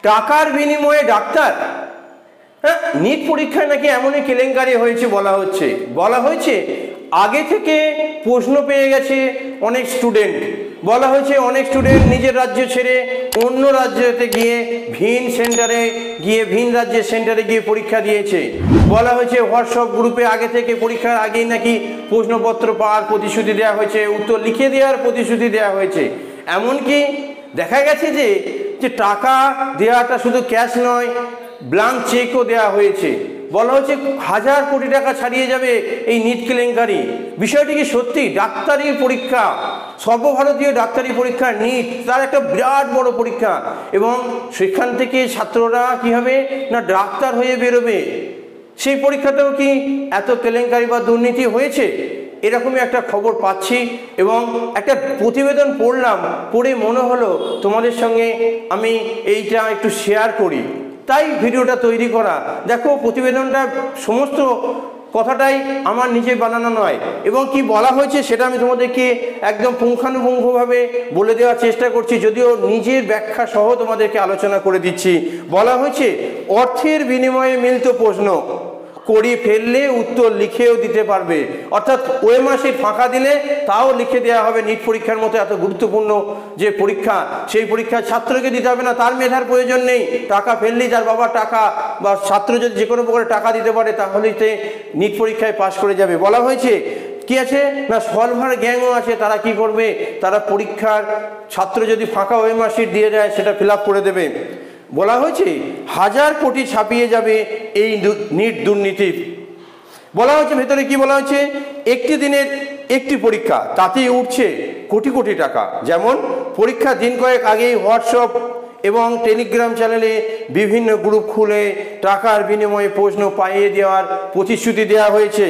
টাকার বিনিময়ে ডাক্তার। হ্যাঁ, নিট পরীক্ষায় নাকি এমনই কেলেঙ্কারি হয়েছে বলা হয়েছে আগে থেকে প্রশ্ন পেয়ে গেছে অনেক স্টুডেন্ট। বলা হয়েছে অনেক স্টুডেন্ট নিজের রাজ্য ছেড়ে অন্য রাজ্যতে গিয়ে ভিন রাজ্যের সেন্টারে গিয়ে পরীক্ষা দিয়েছে। বলা হয়েছে হোয়াটসঅ্যাপ গ্রুপে আগে থেকে পরীক্ষার আগেই নাকি প্রশ্নপত্র পাওয়ার প্রতিশ্রুতি দেওয়া হয়েছে, উত্তর লিখে দেওয়ার প্রতিশ্রুতি দেওয়া হয়েছে। এমনকি দেখা গেছে যে টাকা দেওয়াটা শুধু ক্যাশ নয়, ব্ল্যাঙ্ক চেকও দেওয়া হয়েছে। বলা হচ্ছে 1000 কোটি টাকা ছাড়িয়ে যাবে এই নিট কেলেঙ্কারি। বিষয়টি কি সত্যি? ডাক্তারি পরীক্ষা, সর্বভারতীয় ডাক্তারি পরীক্ষা নিট, তার একটা বিরাট বড় পরীক্ষা, এবং সেখান থেকে ছাত্ররা কি হবে না ডাক্তার হয়ে বেরোবে। সেই পরীক্ষাতেও কি এত কেলেঙ্কারি বা দুর্নীতি হয়েছে? এরকমই একটা খবর পাচ্ছি এবং একটা প্রতিবেদন পড়ে মনে হলো তোমাদের সঙ্গে আমি এইটা একটু শেয়ার করি, তাই ভিডিওটা তৈরি করা। দেখো, প্রতিবেদনটা সমস্ত কথাটাই আমার নিজে বানানো নয়, এবং কি বলা হয়েছে সেটা আমি তোমাদেরকে একদম পুঙ্খানুপুঙ্খভাবে বলে দেওয়ার চেষ্টা করছি, যদিও নিজের ব্যাখ্যা সহ তোমাদেরকে আলোচনা করে দিচ্ছি। বলা হয়েছে অর্থের বিনিময়ে মিলত প্রশ্ন করি ফেললে উত্তর লিখেও দিতে পারবে, অর্থাৎ ওএমআরশিট ফাঁকা দিলে তাও লিখে দেওয়া হবে। নিট পরীক্ষার মতো এত গুরুত্বপূর্ণ যে পরীক্ষা, সেই পরীক্ষা ছাত্রকে দিতে হবে না, তার মেধার প্রয়োজন নেই। টাকা ফেললেই তার বাবার টাকা বা ছাত্র যদি যে কোনো প্রকারে টাকা দিতে পারে তাহলেই সে নিট পরীক্ষায় পাশ করে যাবে। বলা হয়েছে কি আছে না সলভার গ্যাংও আছে, তারা কি করবে, তারা পরীক্ষার ছাত্র যদি ফাঁকা ওএমআরশিট দিয়ে যায় সেটা ফিল আপ করে দেবে। বলা হয়েছে 1000 কোটি ছাপিয়ে যাবে এই নিট দুর্নীতি। বলা হয়েছে ভেতরে কি বলা হয়েছে, একটি দিনের একটি পরীক্ষা তাতেই উঠছে কোটি কোটি টাকা। যেমন পরীক্ষা দিন কয়েক আগেই হোয়াটসঅ্যাপ এবং টেলিগ্রাম চ্যানেলে বিভিন্ন গ্রুপ খুলে টাকার বিনিময়ে প্রশ্ন পাইয়ে দেওয়ার প্রতিশ্রুতি দেওয়া হয়েছে।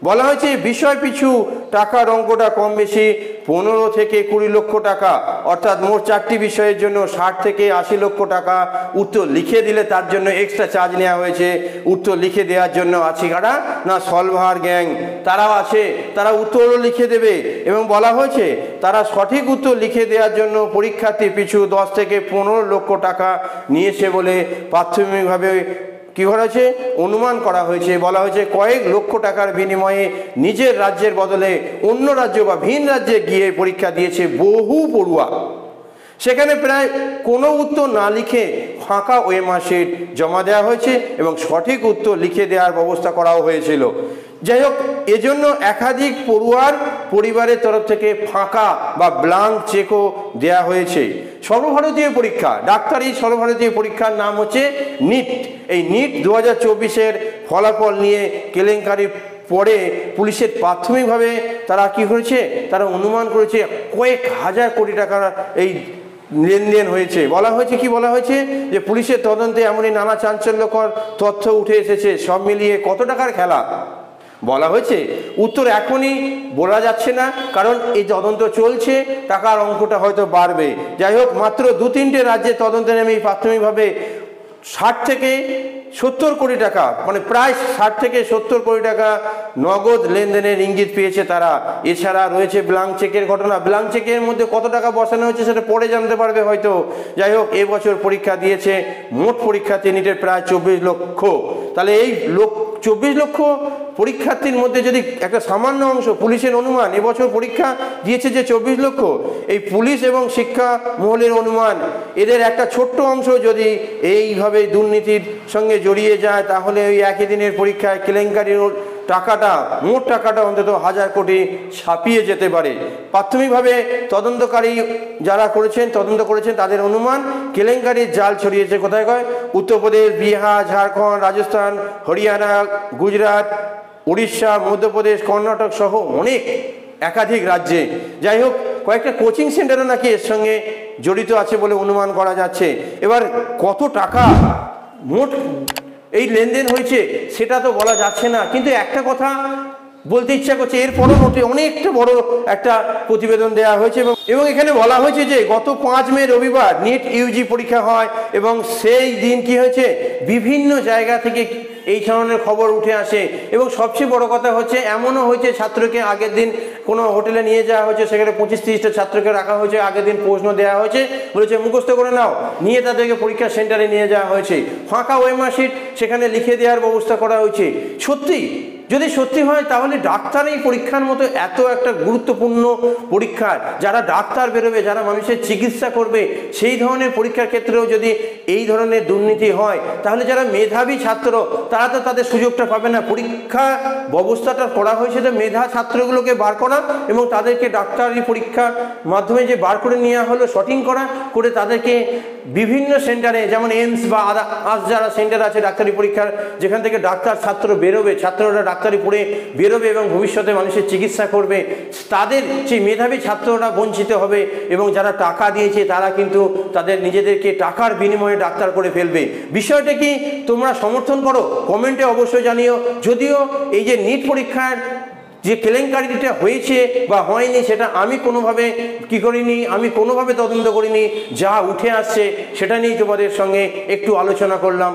বলা হয়েছে বিষয় পিছু টাকার অঙ্কটা কম বেশি 15 থেকে 20 লক্ষ টাকা, অর্থাৎ মোট 4টি বিষয়ের জন্য 60 থেকে 80 লক্ষ টাকা। উত্তর লিখে দিলে তার জন্য এক্সট্রা চার্জ নেওয়া হয়েছে। উত্তর লিখে দেওয়ার জন্য আছে কারা না সলভার গ্যাং, তারাও আছে, তারা উত্তরও লিখে দেবে। এবং বলা হয়েছে তারা সঠিক উত্তর লিখে দেওয়ার জন্য পরীক্ষার্থী পিছু 10 থেকে 15 লক্ষ টাকা নিয়েছে বলে প্রাথমিকভাবে কি করা হয়েছে অনুমান করা হয়েছে। বলা হয়েছে কয়েক লক্ষ টাকার বিনিময়ে নিজের রাজ্যের বদলে অন্য রাজ্য বা ভিন রাজ্যে গিয়ে পরীক্ষা দিয়েছে বহু পড়ুয়া। সেখানে প্রায় কোনো উত্তর না লিখে ফাঁকা ওএমআরশিট জমা দেওয়া হয়েছে এবং সঠিক উত্তর লিখে দেওয়ার ব্যবস্থা করাও হয়েছিল। যাই হোক, এজন্য একাধিক পড়ুয়ার পরিবারের তরফ থেকে ফাঁকা বা ব্ল্যাঙ্ক চেকও দেওয়া হয়েছে। সর্বভারতীয় পরীক্ষা, ডাক্তারি সর্বভারতীয় পরীক্ষার নাম হচ্ছে নিট। এই নিট 2024-এর ফলাফল নিয়ে কেলেঙ্কারি পরে পুলিশের প্রাথমিকভাবে তারা কি করেছে, তারা অনুমান করেছে কয়েক হাজার কোটি টাকার এই লেনদেন হয়েছে। বলা হয়েছে কি বলা হয়েছে যে পুলিশের তদন্তে এমনই নানা চাঞ্চল্যকর তথ্য উঠে এসেছে। সব মিলিয়ে কত টাকার খেলা বলা হয়েছে উত্তর এখনই বলা যাচ্ছে না, কারণ এই তদন্ত চলছে, টাকার অঙ্কটা হয়তো বাড়বে। যাই হোক, মাত্র 2-3টে রাজ্যে তদন্তে নেমে প্রাথমিকভাবে 60 থেকে 70 কোটি টাকা, মানে প্রায় 60 থেকে 70 কোটি টাকা নগদ লেনদেনের ইঙ্গিত পেয়েছে তারা। এছাড়া রয়েছে ব্ল্যাঙ্ক চেকের ঘটনা। ব্ল্যাঙ্ক চেকের মধ্যে কত টাকা বসানো হয়েছে সেটা পরে জানতে পারবে হয়তো। যাই হোক, এবছর পরীক্ষা দিয়েছে মোট পরীক্ষার্থী নিটের প্রায় 24 লক্ষ। তাহলে এই 24 লক্ষ পরীক্ষার্থীর মধ্যে যদি একটা সামান্য অংশ, পুলিশের অনুমান এবছর পরীক্ষা দিয়েছে যে 24 লক্ষ, এই পুলিশ এবং শিক্ষা মহলের অনুমান এদের একটা ছোট্ট অংশ যদি এইভাবে দুর্নীতির সঙ্গে জড়িয়ে যায় তাহলে ওই একই দিনের পরীক্ষায় কেলেঙ্কারির টাকাটা, মোট টাকাটা অন্তত 1000 কোটি ছাপিয়ে যেতে পারে। প্রাথমিকভাবে তদন্তকারী যারা তদন্ত করেছেন তাদের অনুমান কেলেঙ্কারির জাল ছড়িয়েছে কোথায় কয় উত্তরপ্রদেশ, বিহার, ঝাড়খণ্ড, রাজস্থান, হরিয়ানা, গুজরাট, উড়িষ্যা, মধ্যপ্রদেশ, কর্ণাটক সহ অনেক একাধিক রাজ্যে। যাই হোক, কয়েকটা কোচিং সেন্টারও নাকি এর সঙ্গে জড়িত আছে বলে অনুমান করা যাচ্ছে। এবার কত টাকা মোট এই লেনদেন হয়েছে সেটা তো বলা যাচ্ছে না, কিন্তু একটা কথা বলতে ইচ্ছা করছে, এর পরবর্তী অনেকটা বড় একটা প্রতিবেদন দেওয়া হয়েছে এবং এখানে বলা হয়েছে যে গত 5 মে রবিবার নিট ইউজি পরীক্ষা হয় এবং সেই দিন কি হয়েছে বিভিন্ন জায়গা থেকে এই ধরনের খবর উঠে আসে। এবং সবচেয়ে বড় কথা হচ্ছে এমনও হয়েছে ছাত্রকে আগের দিন কোনো হোটেলে নিয়ে যাওয়া হয়েছে, সেখানে 25-30টা ছাত্রকে রাখা হয়েছে, আগের দিন প্রশ্ন দেওয়া হয়েছে, বলেছে মুখস্থ করে নাও, নিয়ে তাদেরকে পরীক্ষা সেন্টারে নিয়ে যাওয়া হয়েছে, ফাঁকা ওএমআর শিট সেখানে লিখে দেওয়ার ব্যবস্থা করা হয়েছে। সত্যি যদি সত্যি হয় তাহলে ডাক্তার এই পরীক্ষার মতো এত একটা গুরুত্বপূর্ণ পরীক্ষা, যারা ডাক্তার বেরোবে, যারা মানুষের চিকিৎসা করবে, সেই ধরনের পরীক্ষার ক্ষেত্রেও যদি এই ধরনের দুর্নীতি হয় তাহলে যারা মেধাবী ছাত্র তারা তো তাদের সুযোগটা পাবে না। পরীক্ষা ব্যবস্থাটা করা হয়েছে তো মেধা ছাত্রগুলোকে বার করা এবং তাদেরকে ডাক্তারি পরীক্ষার মাধ্যমে যে বার করে নেওয়া হলো শর্টিং করা করে তাদেরকে বিভিন্ন সেন্টারে, যেমন এইমস বা আদার্স যারা সেন্টার আছে ডাক্তারি পরীক্ষার, যেখান থেকে ডাক্তার ছাত্র বেরোবে, ছাত্ররা ডাক্তারি পড়ে বেরোবে এবং ভবিষ্যতে মানুষের চিকিৎসা করবে, তাদের সেই মেধাবী ছাত্ররা বঞ্চিত হবে এবং যারা টাকা দিয়েছে তারা কিন্তু তাদের নিজেদেরকে টাকার বিনিময়ে ডাক্তার করে ফেলবে। বিষয়টা কি তোমরা সমর্থন করো? কমেন্টে অবশ্যই জানিও। যদিও এই যে নিট পরীক্ষার যে কেলেঙ্কারিটা হয়েছে বা হয়নি সেটা আমি কোনোভাবে কি করিনি, আমি কোনোভাবে তদন্ত করিনি, যা উঠে আসছে সেটা নিয়ে তোমাদের সঙ্গে একটু আলোচনা করলাম।